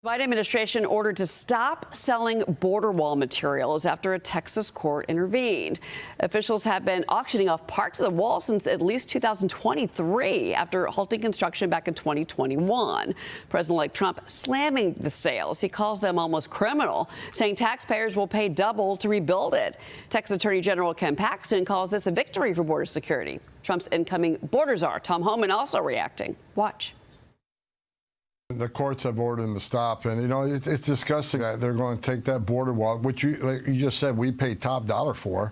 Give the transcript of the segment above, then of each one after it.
Biden administration ordered to stop selling border wall materials after a Texas court intervened. Officials have been auctioning off parts of the wall since at least 2023 after halting construction back in 2021. President-elect Trump slamming the sales. He calls them almost criminal, saying taxpayers will pay double to rebuild it. Texas Attorney General Ken Paxton calls this a victory for border security. Trump's incoming border czar, Tom Homan, also reacting. Watch. The courts have ordered them to stop, and it's disgusting that they're going to take that border wall, which like you just said, we pay top dollar for,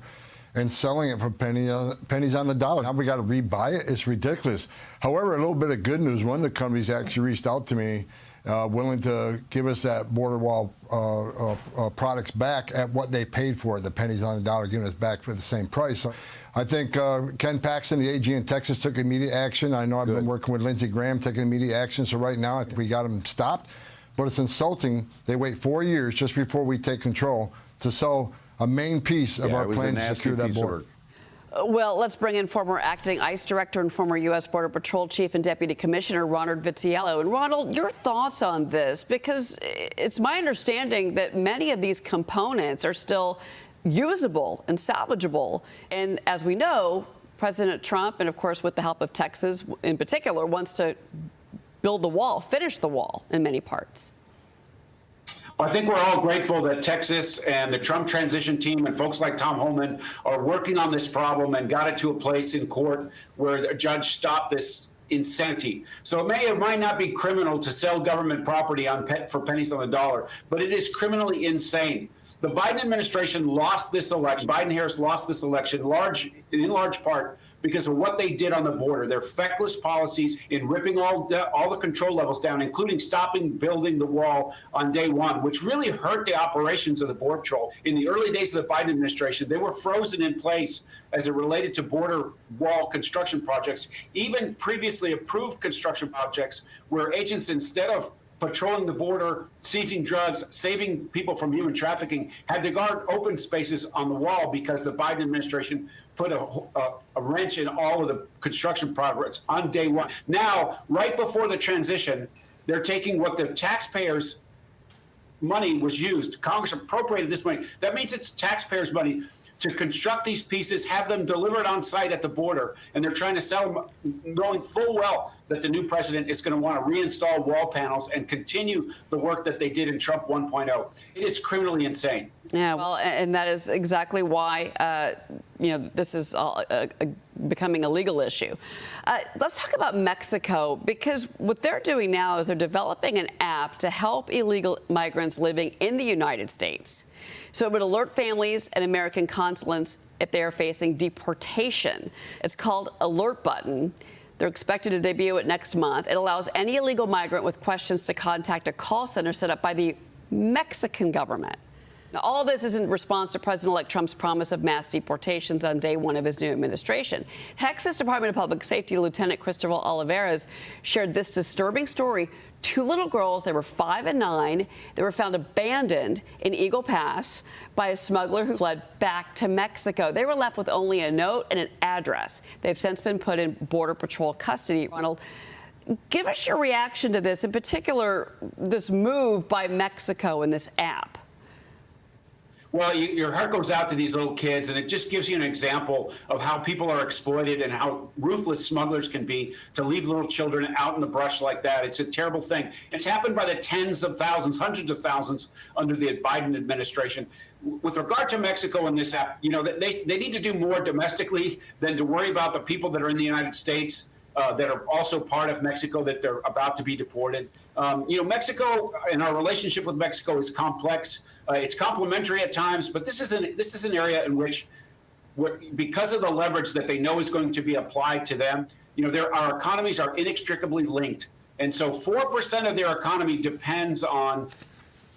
and selling it for pennies on the dollar. Now we got to rebuy it. It's ridiculous. However, a little bit of good news: one of the companies actually reached out to me, willing to give us that border wall products back at what they paid for it, the pennies on the dollar, giving us back for the same price. So I think Ken Paxton, the AG in Texas, took immediate action. I know I've been working with Lindsey Graham, taking immediate action. So right now, I think we got them stopped. But it's insulting. They wait 4 years just before we take control to sell a main piece of our plan to secure that border. Well, let's bring in former acting ICE director and former U.S. Border Patrol chief and deputy commissioner Ronald Vitiello. And Ronald, your thoughts on this? Because it's my understanding that many of these components are still usable and salvageable. And as we know, President Trump, and of course with the help of Texas in particular, wants to build the wall, finish the wall in many parts. I think we're all grateful that Texas and the Trump transition team and folks like Tom Homan are working on this problem and got it to a place in court where a judge stopped this insanity. So it might not be criminal to sell government property for pennies on the dollar, but it is criminally insane. The Biden administration lost this election. Biden-Harris lost this election in large part because of what they did on the border, their feckless policies in ripping all the control levels down, including stopping building the wall on day one, which really hurt the operations of the Border Patrol. In the early days of the Biden administration, they were frozen in place as it related to border wall construction projects, even previously approved construction projects where agents, instead of patrolling the border, seizing drugs, saving people from human trafficking, had to guard open spaces on the wall because the Biden administration put a wrench in all of the construction progress on day one. Now, right before the transition, they're taking what the taxpayers' money was used. Congress appropriated this money. That means it's taxpayers' money to construct these pieces, have them delivered on site at the border, and they're trying to sell them, knowing full well that the new president is going to want to reinstall wall panels and continue the work that they did in Trump 1.0. It is criminally insane. Yeah, well, and that is exactly why, this is becoming a legal issue. Let's talk about Mexico, because what they're doing now is they're developing an app to help illegal migrants living in the United States. So it would alert families and American consulates if they are facing deportation. It's called Alert Button. They're expected to debut it next month. It allows any illegal migrant with questions to contact a call center set up by the Mexican government. Now, all of this is in response to President-elect Trump's promise of mass deportations on day one of his new administration. Texas Department of Public Safety Lieutenant Cristobal Olivares shared this disturbing story. 2 little girls, they were 5 and 9, they were found abandoned in Eagle Pass by a smuggler who fled back to Mexico. They were left with only a note and an address. They've since been put in Border Patrol custody. Ronald, give us your reaction to this, in particular, this move by Mexico and this app. Well, your heart goes out to these little kids, and it just gives you an example of how people are exploited and how ruthless smugglers can be to leave little children out in the brush like that. It's a terrible thing. It's happened by the tens of thousands, hundreds of thousands under the Biden administration. With regard to Mexico and this app, they need to do more domestically than to worry about the people that are in the United States that are also part of Mexico that they're about to be deported. Mexico and our relationship with Mexico is complex. It's complementary at times, but this is an area in which, because of the leverage that they know is going to be applied to them, our economies are inextricably linked. And so 4% of their economy depends on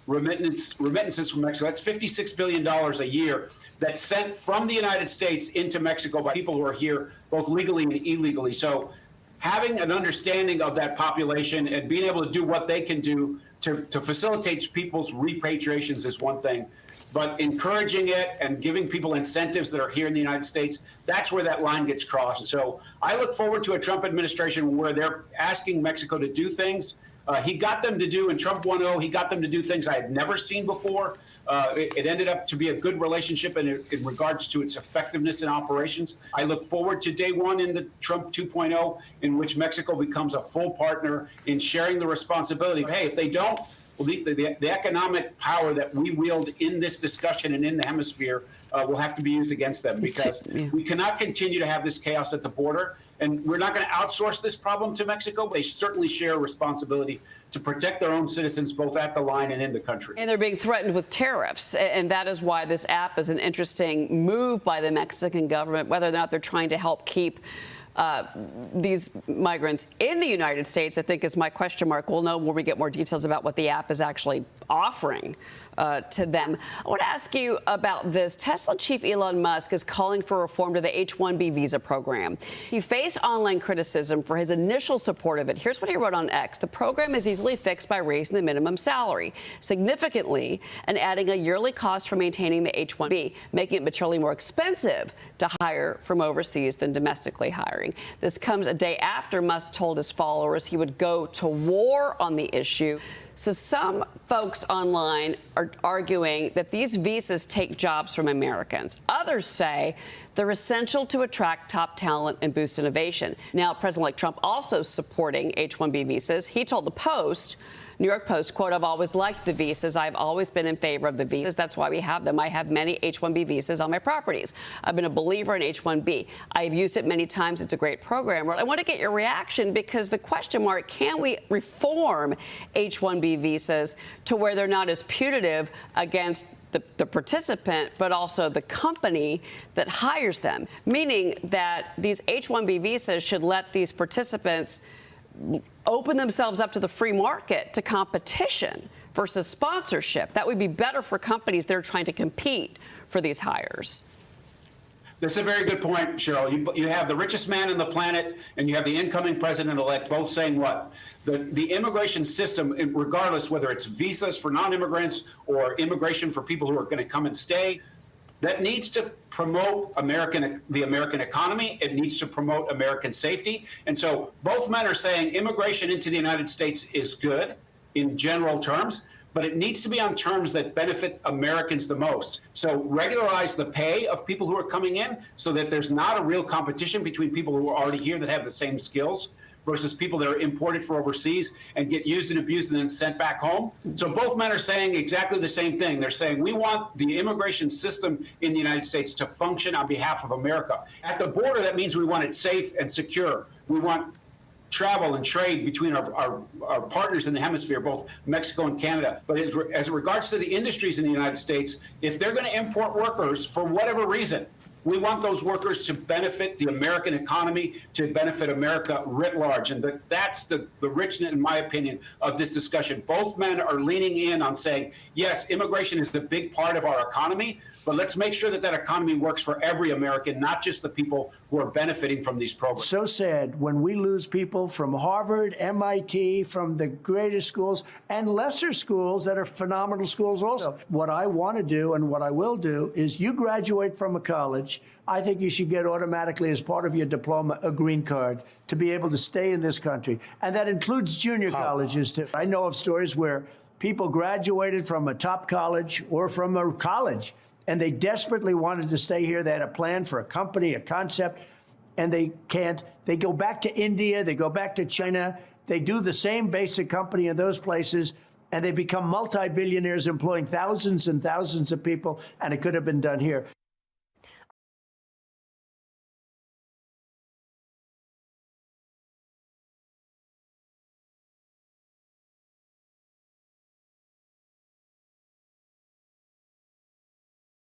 remittances from Mexico. That's $56 billion a year that's sent from the United States into Mexico by people who are here both legally and illegally. So having an understanding of that population and being able to do what they can do to facilitate people's repatriations is one thing, but encouraging it and giving people incentives that are here in the United States, that's where that line gets crossed. So I look forward to a Trump administration where they're asking Mexico to do things He got them to do, in Trump 1.0, he got them to do things I had never seen before. It ended up to be a good relationship in regards to its effectiveness in operations. I look forward to day one in the Trump 2.0, in which Mexico becomes a full partner in sharing the responsibility. Hey, if they don't, well, the economic power that we wield in this discussion and in the hemisphere will have to be used against them, because we cannot continue to have this chaos at the border. And we're not going to outsource this problem to Mexico. They certainly share a responsibility to protect their own citizens, both at the line and in the country. And they're being threatened with tariffs. And that is why this app is an interesting move by the Mexican government, whether or not they're trying to help keep these migrants in the United States, I think, is my question mark. We'll know when we get more details about what the app is actually offering to them. I want to ask you about this. Tesla chief Elon Musk is calling for reform to the H1B visa program. He faced online criticism for his initial support of it. Here's what he wrote on X. The program is easily fixed by raising the minimum salary significantly and adding a yearly cost for maintaining the H1B, making it materially more expensive to hire from overseas than domestically hiring. This comes a day after Musk told his followers he would go to war on the issue. So some folks online are arguing that these visas take jobs from Americans. Others say they're essential to attract top talent and boost innovation. Now, President-elect Trump also supporting H-1B visas. He told the Post, New York Post, quote, "I've always liked the visas. I've always been in favor of the visas. That's why we have them. I have many H-1B visas on my properties. I've been a believer in H-1B. I've used it many times. It's a great program." Well, I want to get your reaction, because the question mark, can we reform H-1B visas to where they're not as punitive against the participant, but also the company that hires them, meaning that these H-1B visas should let these participants open themselves up to the free market, to competition versus sponsorship. That would be better for companies that are trying to compete for these hires. That's a very good point, Cheryl. You have the richest man on the planet, and you have the incoming president-elect both saying what? The immigration system, regardless whether it's visas for non-immigrants or immigration for people who are going to come and stay, that needs to promote the American economy. It needs to promote American safety. And so both men are saying immigration into the United States is good in general terms, but it needs to be on terms that benefit Americans the most. So regularize the pay of people who are coming in so that there's not a real competition between people who are already here that have the same skills versus people that are imported for overseas and get used and abused and then sent back home. So both men are saying exactly the same thing. They're saying we want the immigration system in the United States to function on behalf of America. At the border, that means we want it safe and secure. We want travel and trade between our partners in the hemisphere, both Mexico and Canada. But as regards to the industries in the United States, if they're going to import workers for whatever reason, we want those workers to benefit the American economy, to benefit America writ large. And that's the richness, in my opinion, of this discussion. Both men are leaning in on saying, yes, immigration is a big part of our economy, but let's make sure that that economy works for every American, not just the people who are benefiting from these programs. So sad when we lose people from Harvard, MIT, from the greatest schools, and lesser schools that are phenomenal schools also. What I want to do and what I will do is you graduate from a college, I think you should get automatically, as part of your diploma, a green card to be able to stay in this country. And that includes junior colleges, too. I know of stories where people graduated from a top college or from a college, and they desperately wanted to stay here. They had a plan for a company, a concept, and they can't. They go back to India, they go back to China, they do the same basic company in those places, and they become multi-billionaires employing thousands and thousands of people, and it could have been done here.